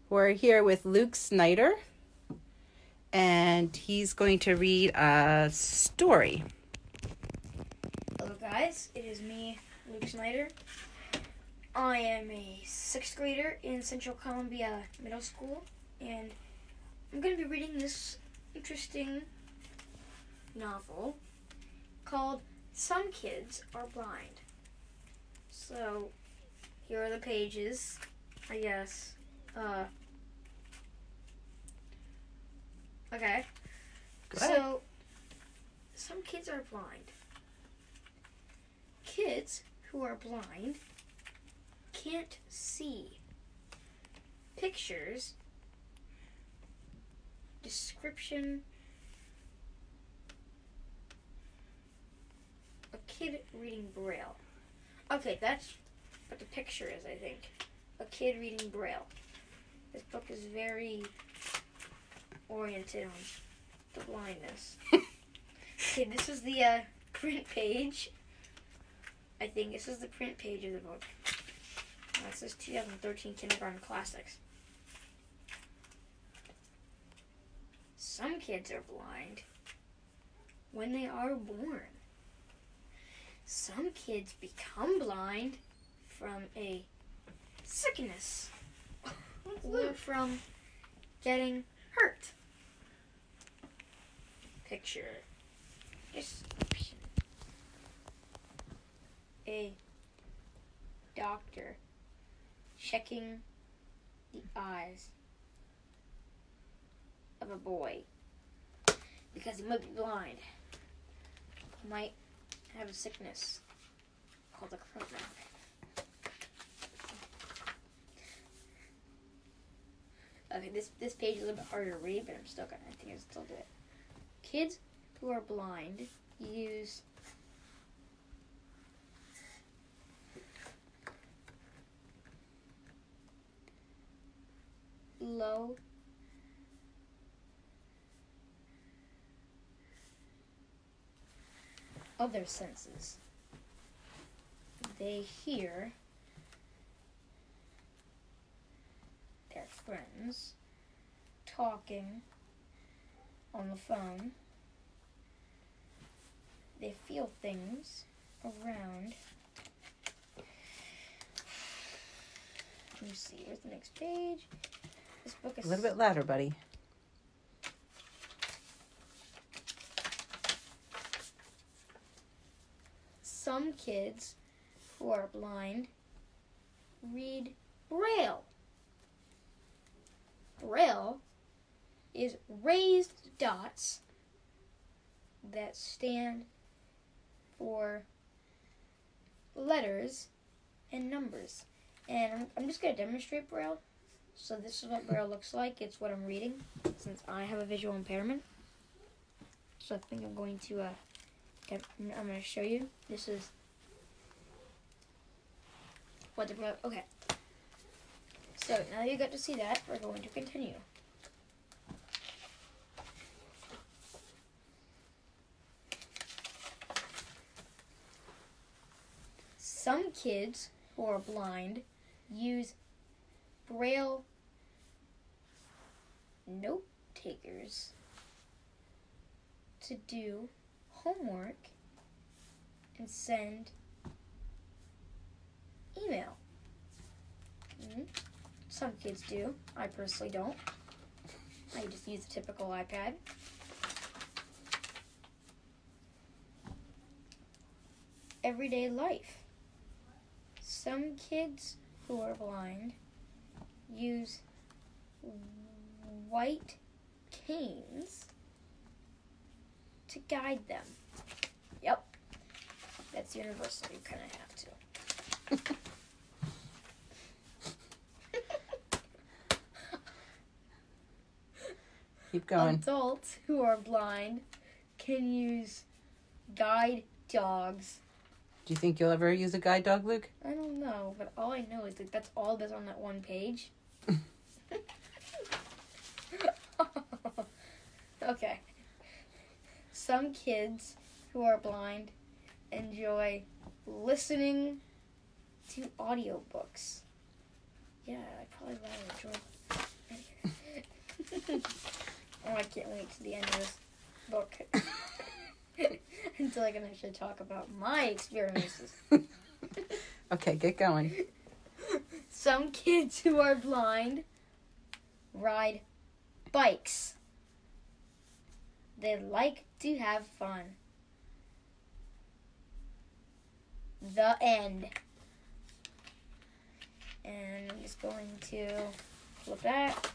We're here with Luke Snyder, and he's going to read a story. Hello guys, it is me, Luke Snyder. I am a 6th grader in Central Columbia Middle School, and I'm going to be reading this interesting novel called Some Kids Are Blind. So, here are the pages, I guess. Okay. Go ahead. So, some kids are blind. Kids who are blind can't see pictures, description, a kid reading Braille. Okay, that's what the picture is, I think. A kid reading Braille. This book is very oriented on the blindness. Okay, this is the print page. I think this is the print page of the book. This is 2013 Kindergarten Classics. Some kids are blind when they are born. Some kids become blind from a sickness or from getting hurt. Picture description. A doctor checking the eyes of a boy because he might be blind. He might have a sickness called a corona. Okay, this page is a little bit harder to read, but I think I can still do it. Kids who are blind use low other senses. They hear their friends talking on the phone. They feel things around. Let me see, where's the next page? This book is A little bit louder, buddy. Some kids who are blind read Braille. Braille is raised dots that stand for letters and numbers. And I'm just going to demonstrate Braille. So this is what Braille looks like. It's what I'm reading since I have a visual impairment. So I think I'm going to show you. This is what the Braille. Okay. So now you got to see that, we're going to continue. Some kids who are blind use Braille note takers to do homework and send email. Some kids do. I personally don't. I just use a typical iPad. Everyday life. Some kids who are blind use white canes to guide them. Yep. That's universal. You kind of have to. Keep going. Adults who are blind can use guide dogs. Do you think you'll ever use a guide dog, Luke? I don't know, but all I know is that that's all that's on that one page. Okay. Some kids who are blind enjoy listening to audiobooks. Yeah, I probably rather enjoy Oh, I can't wait to the end of this book. Until I can actually talk about my experiences. Okay, get going. Some kids who are blind ride bikes. They like to have fun. The end. And I'm just going to flip that.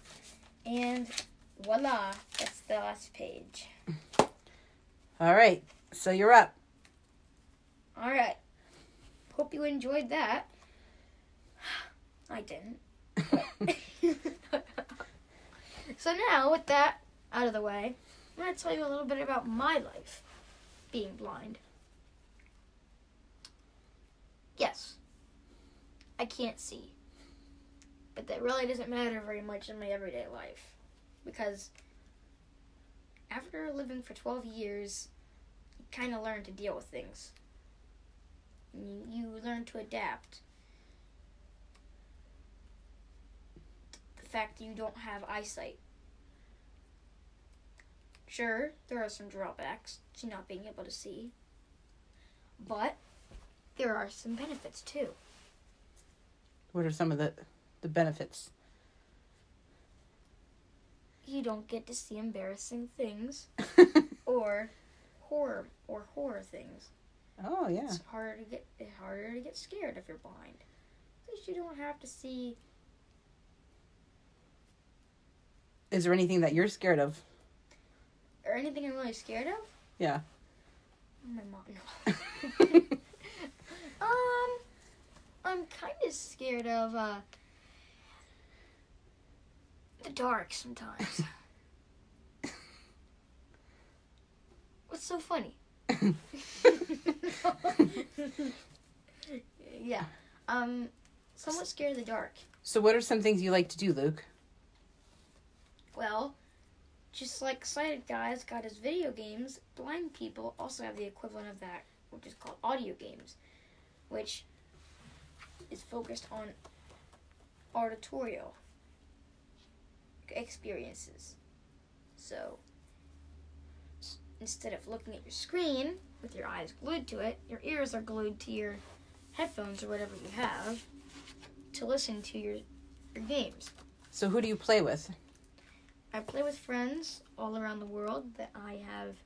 And voila, that's the last page. All right, so you're up. All right. Hope you enjoyed that. I didn't. So now, with that out of the way, I'm going to tell you a little bit about my life being blind. Yes, I can't see. But that really doesn't matter very much in my everyday life. Because after living for 12 years, you kind of learn to deal with things. You learn to adapt. The fact that you don't have eyesight. Sure, there are some drawbacks to not being able to see. But there are some benefits too. What are some of the benefits? You don't get to see embarrassing things or horror things. Oh, yeah. It's harder to get scared if you're blind. At least you don't have to see. Is there anything that you're scared of? Or anything I'm really scared of? Yeah. My mom, no. I'm kind of scared of the dark sometimes. What's so funny? Yeah. Somewhat scared of the dark. So what are some things you like to do, Luke? Well, just like sighted guys got his video games, blind people also have the equivalent of that, which is called audio games, which is focused on auditory experiences. So, instead of looking at your screen with your eyes glued to it, your ears are glued to your headphones or whatever you have to listen to your games. So who do you play with? I play with friends all around the world that I have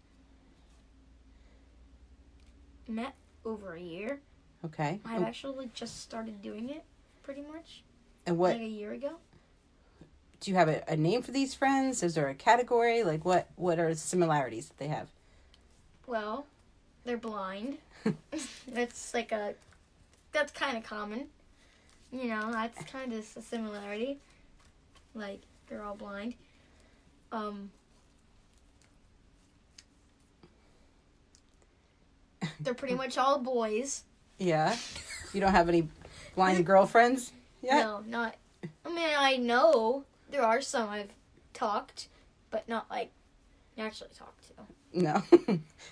met over a year. Okay. I've actually just started doing it, pretty much. And what? Like a year ago. Do you have a name for these friends? Is there a category? Like, what are the similarities that they have? Well, they're blind. That's kind of common. You know, that's kind of a similarity. Like, they're all blind. They're pretty much all boys. Yeah. You don't have any blind girlfriends yet? No, not. I mean, I know there are some I've talked, but not like actually talked to. No,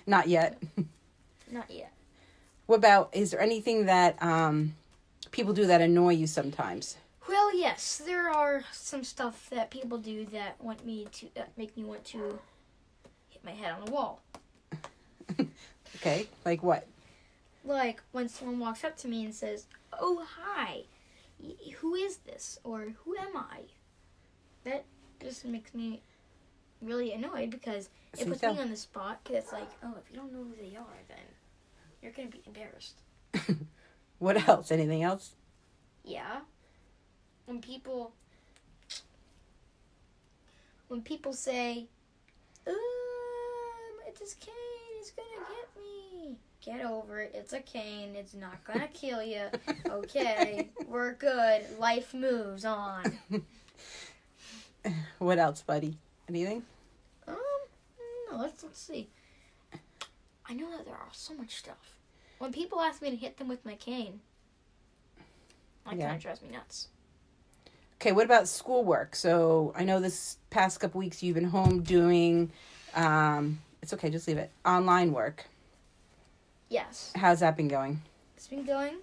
not yet. Not yet. What about, is there anything that people do that annoy you sometimes? Well, yes, there are some stuff that people do that make me want to hit my head on the wall. Okay, like what? Like when someone walks up to me and says, "Oh, hi, who is this?" or "Who am I?" That just makes me really annoyed because it puts me on the spot. Because it's like, oh, if you don't know who they are, then you're gonna be embarrassed. What else? Anything else? Yeah. When people say, it's this cane, it's gonna get me. Get over it. It's a cane. It's not gonna kill you. Okay, we're good. Life moves on. What else, buddy? Anything? No, let's see. I know that there are so much stuff. When people ask me to hit them with my cane, that kind of drives me nuts. Okay, what about schoolwork? So I know this past couple weeks you've been home doing, it's okay, just leave it, online work. Yes. How's that been going? It's been going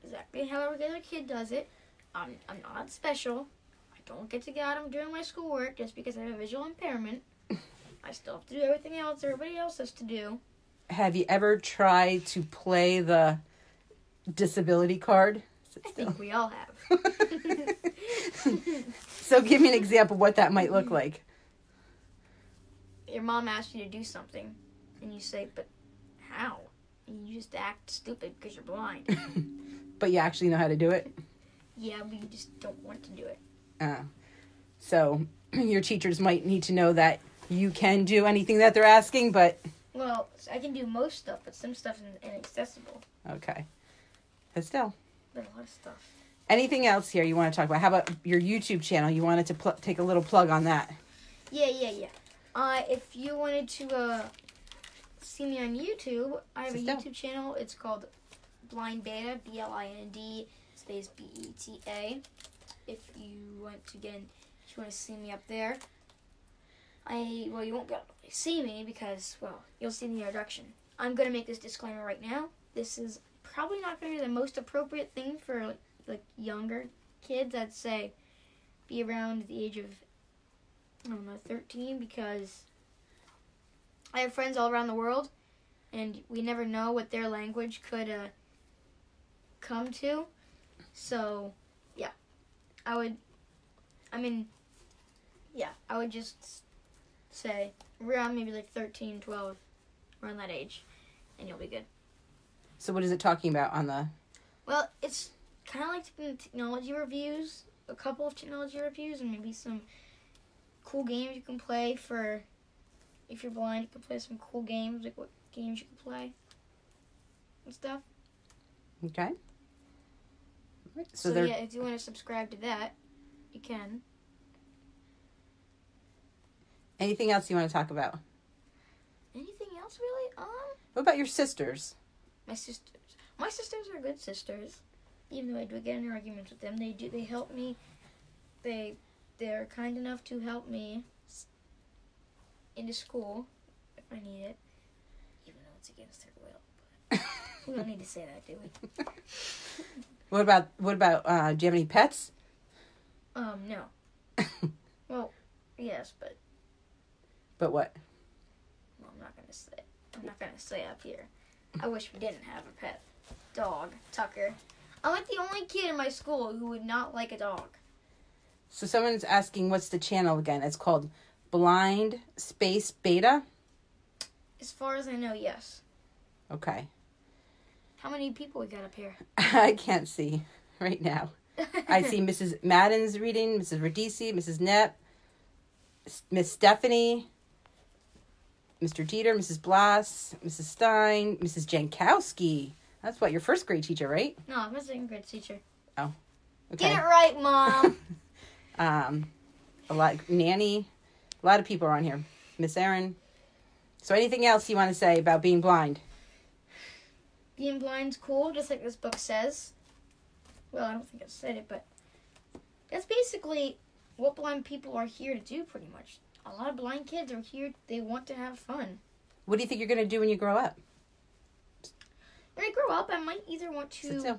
exactly how a regular kid does it. I'm not special. I don't get to go out and doing my schoolwork just because I have a visual impairment. I still have to do everything else everybody else has to do. Have you ever tried to play the disability card? I think we all have. So give me an example what that might look like. Your mom asks you to do something, and you say, but how? And you just act stupid because you're blind. But you actually know how to do it? Yeah, but you just don't want to do it. So your teachers might need to know that you can do anything that they're asking, but... Well, I can do most stuff, but some stuff is inaccessible. Okay. But still. But a lot of stuff. Anything else here you want to talk about? How about your YouTube channel? You wanted to take a little plug on that. Yeah. If you wanted to see me on YouTube, I have a YouTube channel. It's called Blind Beta, BLIND space BETA. If you want to see me up there. You won't be able to see me because, you'll see the introduction. I'm going to make this disclaimer right now. This is probably not going to be the most appropriate thing for like younger kids. I'd say be around the age of, 13, because I have friends all around the world and we never know what their language could come to. So, yeah. I would just say around maybe like 13, 12, around that age, and you'll be good. So what is it talking about on the... Well, it's kind of like technology reviews, a couple of technology reviews, and maybe some cool games you can play for... If you're blind, you can play some cool games, like what games you can play and stuff. Okay. So if you want to subscribe to that, you can. Anything else you want to talk about? Anything else, really? What about your sisters? My sisters are good sisters. Even though I do get in arguments with them, they help me. They're kind enough to help me into school if I need it. Even though it's against their will. But we don't need to say that, do we? What about do you have any pets? No. Well, yes, but... But what? Well, I'm not going to say up here. I wish we didn't have a pet dog, Tucker. I'm like the only kid in my school who would not like a dog. So someone's asking, what's the channel again? It's called Blind Space Beta? As far as I know, yes. Okay. How many people we got up here? I can't see right now. I see Mrs. Madden's reading, Mrs. Radici, Mrs. Knepp, Miss Stephanie, Mr. Dieter, Mrs. Bloss, Mrs. Stein, Mrs. Jankowski. That's what, your first grade teacher, right? No, I'm a second grade teacher. Oh, okay. Get it right, Mom. Nanny, a lot of people are on here. Miss Erin. So anything else you want to say about being blind? Being blind's cool, just like this book says. Well, I don't think I said it, but that's basically what blind people are here to do, pretty much. A lot of blind kids are here, they want to have fun. What do you think you're going to do when you grow up? When I grow up, I might either want to...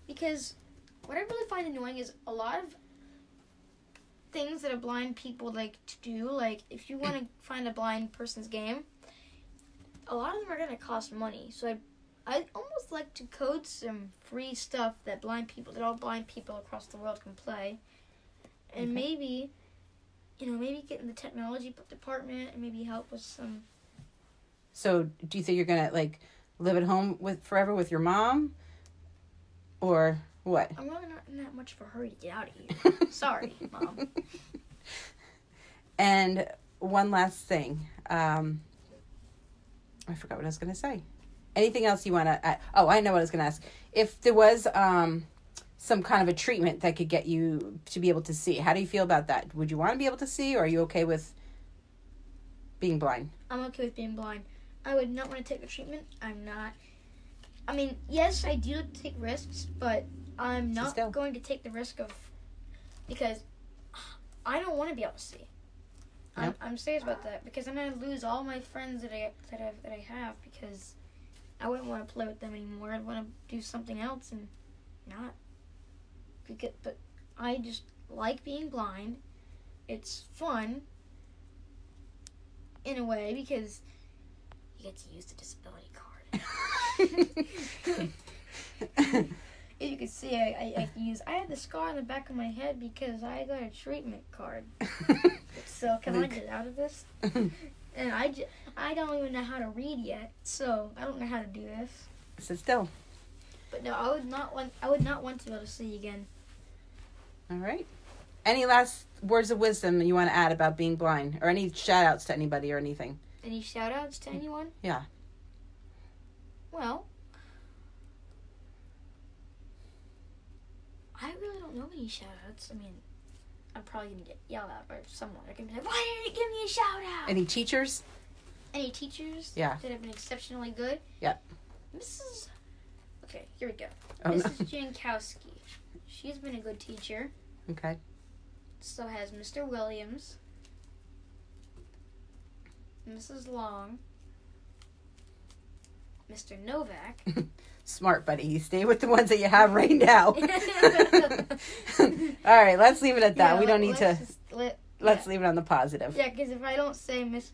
Because what I really find annoying is a lot of things that a blind people like to do. Like, if you want to find a blind person's game, a lot of them are going to cost money. So I'd almost like to code some free stuff that all blind people across the world can play. And maybe get in the technology department and maybe help with some... So, do you think you're going to, live at home forever with your mom? Or what? I'm really not in that much of a hurry to get out of here. Sorry, Mom. And one last thing. I forgot what I was going to say. Anything else you want to add? Oh, I know what I was going to ask. If there was some kind of a treatment that could get you to be able to see, how do you feel about that? Would you want to be able to see, or are you okay with being blind? I'm okay with being blind. I would not want to take the treatment. I'm not. I mean, yes, I do take risks, but I'm not going to take the risk of... Because I don't want to be able to see. Yep. I'm serious about that, because I'm going to lose all my friends that I have, because I wouldn't want to play with them anymore. I'd want to do something else and not. But I just like being blind. It's fun in a way because you get to use the disability card. As you can see, I had the scar on the back of my head because I got a treatment card. So can I get out of this? And I don't even know how to read yet, so I don't know how to do this. Sit still. But no, I would not want to be able to see again. All right. Any last words of wisdom you want to add about being blind, or any shout outs to anybody or anything? Any shout outs to anyone? Yeah. Well, I really don't know any shout outs. I mean, I'm probably going to get yelled at by someone. They're going to be like, why didn't you give me a shout out? Any teachers? Any teachers? Yeah. That have been exceptionally good? Yep. Okay, here we go. Oh, Mrs. Jankowski. She's been a good teacher. Okay. So has Mr. Williams. Mrs. Long. Mr. Novak. Smart, buddy. You stay with the ones that you have right now. All right, let's leave it at that. Yeah, we don't need to. Let's leave it on the positive. Yeah, because if I don't say Miss...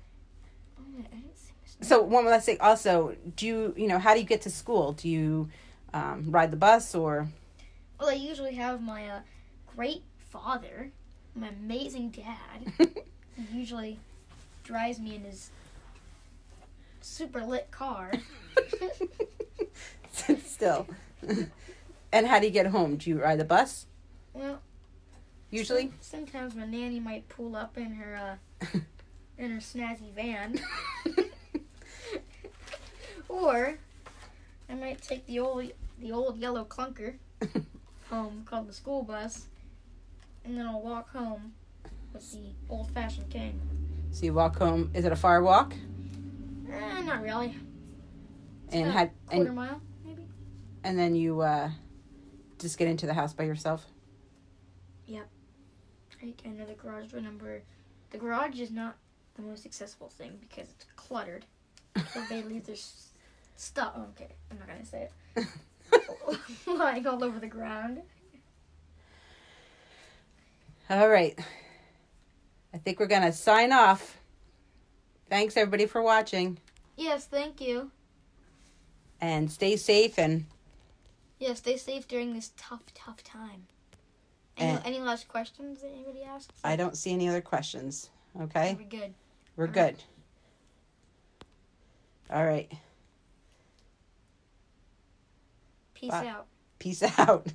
Oh, I didn't say Miss... So one last thing. Also, do you how do you get to school? Do you ride the bus or? Well, I usually have my great father, my amazing dad. He usually drives me in his super lit car. Still. And how do you get home? Do you ride the bus? Well, usually. Sometimes my nanny might pull up in her snazzy van, or I might take the old yellow clunker home called the school bus, and then I'll walk home with the old-fashioned cane. So you walk home. Is it a far walk? Not really. And quarter mile, maybe. And then you just get into the house by yourself? Yep. I know the garage door number. The garage is not the most accessible thing because it's cluttered. They leave their stuff. Oh, okay, I'm not gonna say it. Lying all over the ground. All right. I think we're gonna sign off. Thanks everybody for watching. Yes, thank you. And stay safe and... Yeah, stay safe during this tough time. Any last questions that anybody asks? I don't see any other questions. Okay? We're good. We're good. All right. Peace out. Peace out.